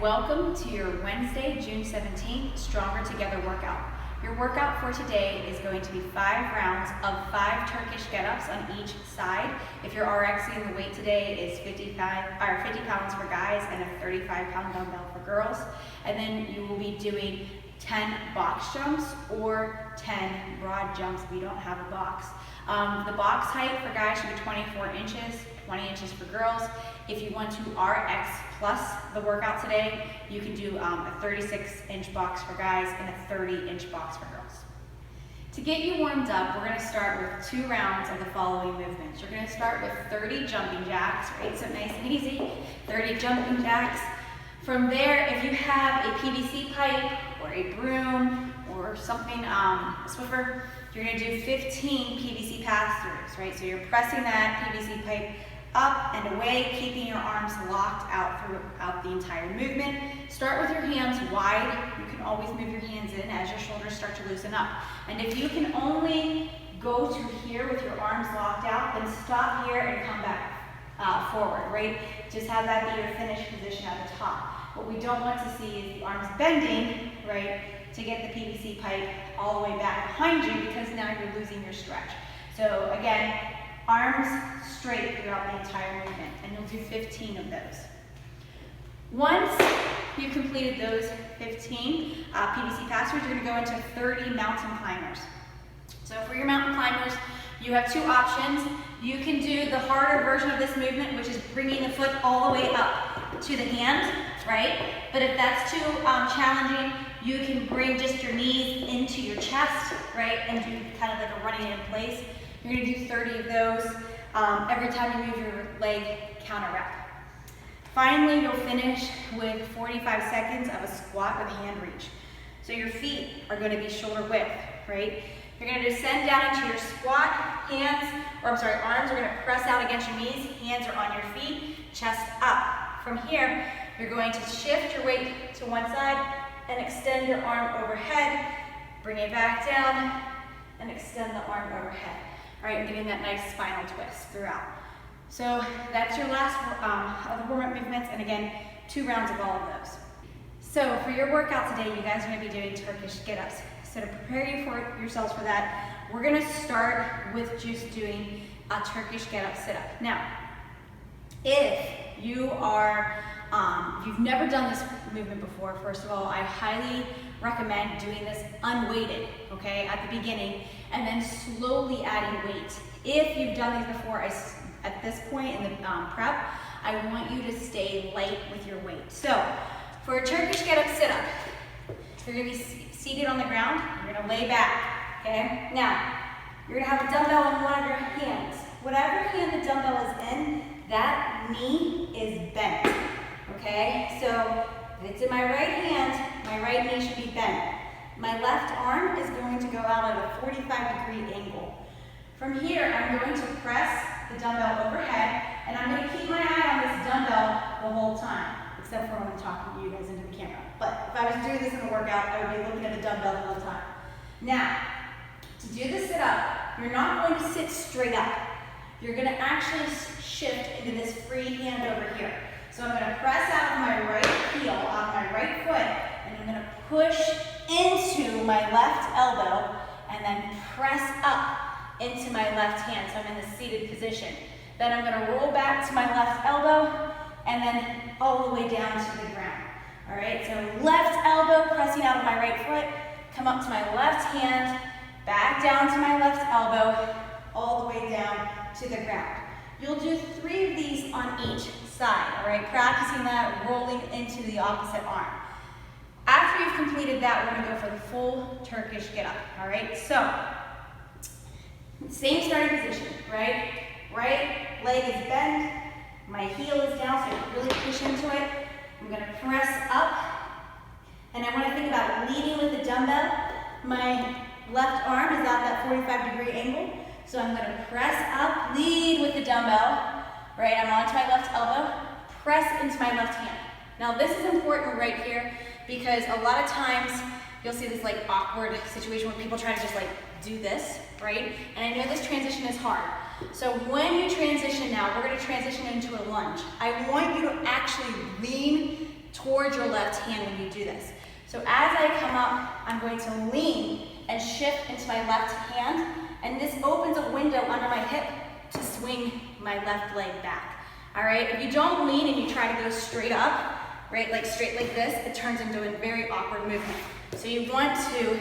welcome to your Wednesday, June 17th, Stronger Together workout. Your workout for today is going to be 5 rounds of 5 Turkish get-ups on each side. If you're RXing, the weight today is 50 pounds for guys and a 35-pound dumbbell for girls. And then you will be doing 10 box jumps or 10 broad jumps if you don't have a box. The box height for guys should be 24 inches, 20 inches for girls. If you want to RX plus the workout today, you can do a 36-inch box for guys and a 30-inch box for girls. To get you warmed up, we're going to start with 2 rounds of the following movements. You're going to start with 30 jumping jacks, right? So nice and easy, 30 jumping jacks. From there, if you have a PVC pipe or a broom or something, a Swiffer, you're going to do 15 PVC pass-throughs, right? So you're pressing that PVC pipe up and away, keeping your arms locked out throughout the entire movement. Start with your hands wide. You can always move your hands in as your shoulders start to loosen up. And if you can only go to here with your arms locked out, then stop here and come back forward, right? Just have that be your finish position at the top. What we don't want to see is the arms bending, right, to get the PVC pipe all the way back behind you, because now you're losing your stretch. So again, arms straight throughout the entire movement, and you'll do 15 of those. Once you've completed those 15 PVC pass-throughs, you're going to go into 30 mountain climbers. So for your mountain climbers, you have 2 options. You can do the harder version of this movement, which is bringing the foot all the way up to the hand, right? But if that's too challenging, you can bring just your knees into your chest, right? And do kind of like a running in place. You're going to do 30 of those. Every time you move your leg, counter rep. Finally, you'll finish with 45 seconds of a squat with hand reach. So your feet are going to be shoulder width, right? You're going to descend down into your squat, arms are going to press out against your knees, hands are on your feet, chest up. From here, you're going to shift your weight to one side and extend your arm overhead, bring it back down, and extend the arm overhead. All right, getting that nice spinal twist throughout. So that's your last of the warm-up movements, and again, 2 rounds of all of those. So for your workout today, you guys are going to be doing Turkish get-ups. So to prepare yourselves for that, we're going to start with just doing a Turkish get-up sit-up. Now, if you are, if you've never done this movement before, first of all, I highly recommend doing this unweighted, okay, at the beginning, and then slowly adding weight. If you've done these before, at this point in the prep, I want you to stay light with your weight. So, for a Turkish get-up sit-up, you're going to be seated on the ground, you're going to lay back, okay? Now, you're going to have a dumbbell in one of your hands. Whatever hand the dumbbell is in, that knee is bent, okay? So, if it's in my right hand, my right knee should be bent. My left arm is going to go out at a 45-degree angle. From here, I'm going to press the dumbbell overhead, and I'm going to keep my eye on this dumbbell the whole time, except for when I'm talking to you guys into the camera. But if I was doing this in the workout, I would be looking at the dumbbell the whole time. Now, to do the sit-up, you're not going to sit straight up. You're going to actually shift into this free hand over here. So I'm going to press out of my right heel, on my right foot, and I'm going to push into my left elbow, and then press up into my left hand, so I'm in the seated position. Then I'm going to roll back to my left elbow, and then all the way down to the ground. All right, so left elbow pressing out of my right foot, come up to my left hand, back down to my left elbow, all the way down to the ground. You'll do 3 of these on each side, all right, practicing that, rolling into the opposite arm. After you've completed that, we're going to go for the full Turkish get-up, all right? So, same starting position, right? Right leg is bent, my heel is down, so I really push into it. I'm going to press up, and I want to think about leading with the dumbbell. My left arm is at that 45-degree angle, so I'm going to press up, lead with the dumbbell, right? I'm onto my left elbow, press into my left hand. Now this is important right here, because a lot of times you'll see this like awkward situation where people try to just like do this, right? And I know this transition is hard. So when you transition now, we're going to transition into a lunge. I want you to actually lean towards your left hand when you do this. So as I come up, I'm going to lean and shift into my left hand, and this opens a window under my hip to swing my left leg back. All right, if you don't lean and you try to go straight up, right, like straight like this, it turns into a very awkward movement. So you want to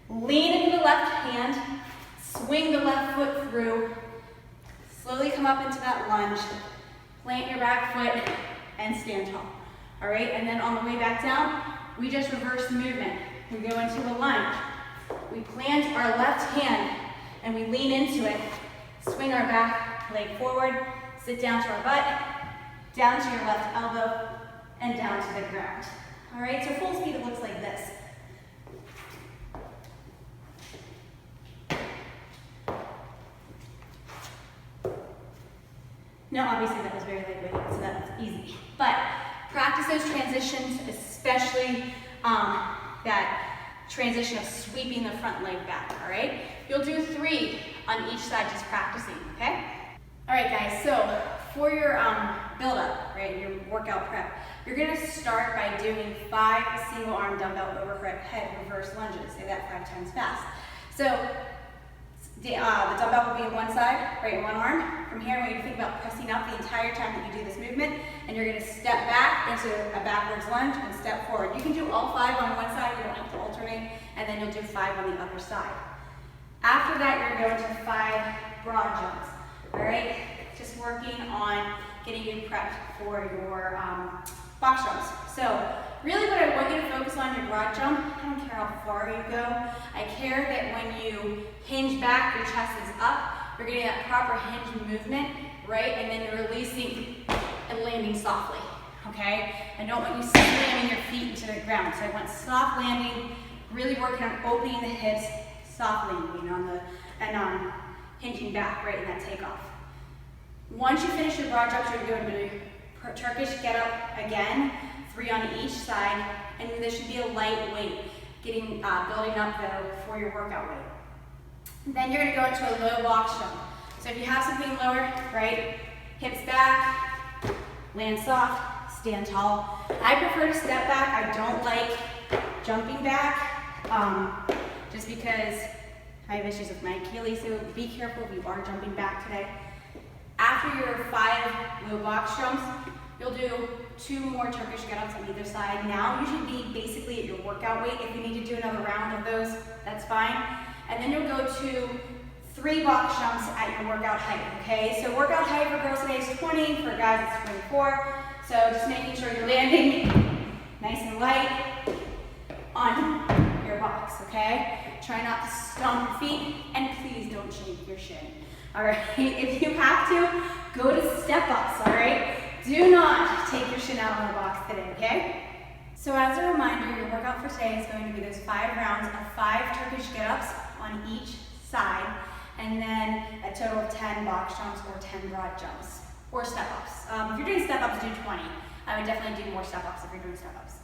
lean into the left hand, swing the left foot through, slowly come up into that lunge, plant your back foot, and stand tall. All right, and then on the way back down, we just reverse the movement. We go into the lunge. We plant our left hand, and we lean into it, swing our back leg forward, sit down to our butt, down to your left elbow, and down to the ground. All right, so full speed, it looks like this. Now, obviously, that was very lightweight, so that's easy. But practice those transitions, especially that transition of sweeping the front leg back, all right? You'll do 3 on each side, just practicing, okay? All right, guys, so for your build-up, right, your workout prep, you're gonna start by doing 5 single-arm dumbbell overhead reverse lunges. Say that 5 times fast. So the dumbbell will be on one side, right, in one arm. From here, when you think about pressing up the entire time that you do this movement, and you're gonna step back into a backwards lunge and step forward. You can do all 5 on one side, you don't have to alternate, and then you'll do 5 on the other side. After that, you're going to 5 broad jumps, all right? Just working on getting you prepped for your box jumps. So really what I want you to focus on your broad jump, I don't care how far you go, I care that when you hinge back, your chest is up, you're getting that proper hinge movement, right? And then you're releasing and landing softly, okay? I don't want you slamming your feet into the ground. So I want soft landing, really working on opening the hips, soft landing on the, and hinging back, right, in that takeoff. Once you finish your broad jumps, you're going to do Turkish get-up again, 3 on each side, and this should be a light weight, getting building up though for your workout weight. Then you're going to go into a low box jump. So if you have something lower, right, hips back, land soft, stand tall. I prefer to step back. I don't like jumping back, just because I have issues with my Achilles, so be careful if you are jumping back today. After your 5 low box jumps, you'll do 2 more Turkish get-ups on either side. Now you should be basically at your workout weight. If you need to do another round of those, that's fine. And then you'll go to 3 box jumps at your workout height, okay? So workout height for girls today is 20, for guys it's 24. So just making sure you're landing nice and light on your box, okay? Try not to stomp your feet, and please don't shake your shin. All right, if you have to, go to step-ups, all right? Do not take your shin out on the box today, okay? So as a reminder, your workout for today is going to be those 5 rounds of 5 Turkish get-ups on each side, and then a total of 10 box jumps or 10 broad jumps, or step-ups. If you're doing step-ups, do 20. I would definitely do more step-ups if you're doing step-ups.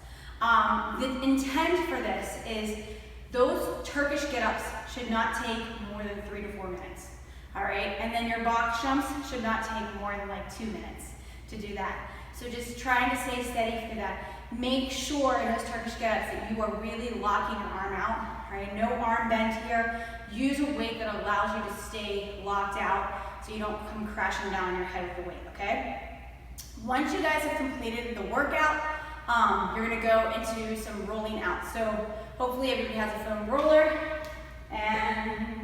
The intent for this is those Turkish get-ups should not take more than 3 to 4 minutes. All right, and then your box jumps should not take more than like 2 minutes to do that. So just trying to stay steady for that. Make sure in those Turkish get-ups that you are really locking your arm out, right? No arm bend here. Use a weight that allows you to stay locked out so you don't come crashing down on your head with the weight, okay? Once you guys have completed the workout, you're gonna go into some rolling out. So hopefully everybody has a foam roller, and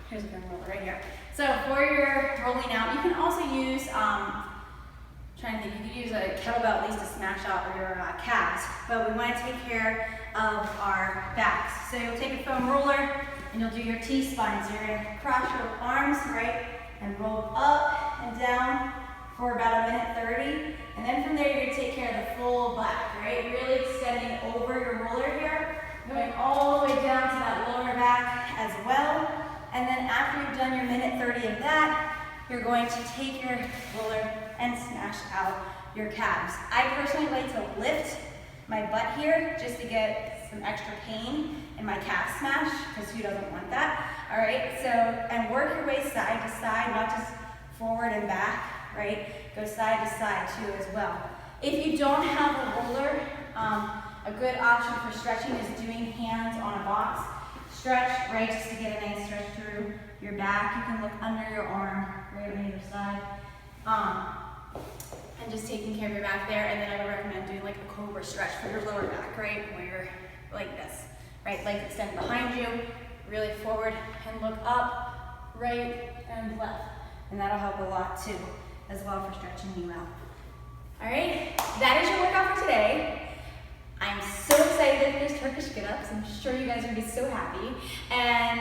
here's a foam roller right here. So for your rolling out, you can also use, trying to think, you could use a kettlebell at least to smash out your calves, but we want to take care of our backs. So you'll take a foam roller and you'll do your T-spine. So you're going to cross your arms, right, and roll up and down for about 1:30. And then from there, you're going to take care of the full back, right? Really extending over your roller here, going all the way down to that lower back as well. And then after you've done your 1:30 of that, you're going to take your roller and smash out your calves. I personally like to lift my butt here just to get some extra pain in my calf smash, because who doesn't want that? All right, so, and work your way side to side, not just forward and back, right? Go side to side too as well. If you don't have a roller, a good option for stretching is doing hands on a box. Stretch, right, just to get a nice stretch through your back. You can look under your arm, right on either side. And just taking care of your back there. And then I would recommend doing like a cobra stretch for your lower back, right? Where you're like this, right? Legs extend behind you, really forward and look up, right and left. And that'll help a lot too, as well for stretching you out. All right, that is your workout for today. I'm so excited for this Turkish get-ups. I'm sure you guys are gonna be so happy. And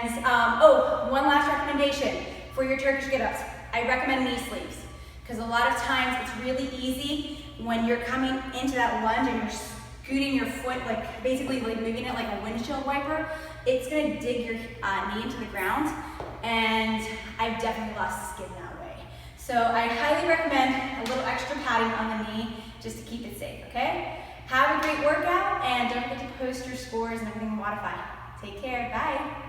one last recommendation for your Turkish get-ups. I recommend knee sleeves, because a lot of times it's really easy when you're coming into that lunge and you're scooting your foot, like basically like moving it like a windshield wiper. It's gonna dig your knee into the ground, and I've definitely lost skin that way. So I highly recommend a little extra padding on the knee just to keep it safe, okay? Have a great workout, and don't forget to post your scores and everything on Modify. Take care, bye.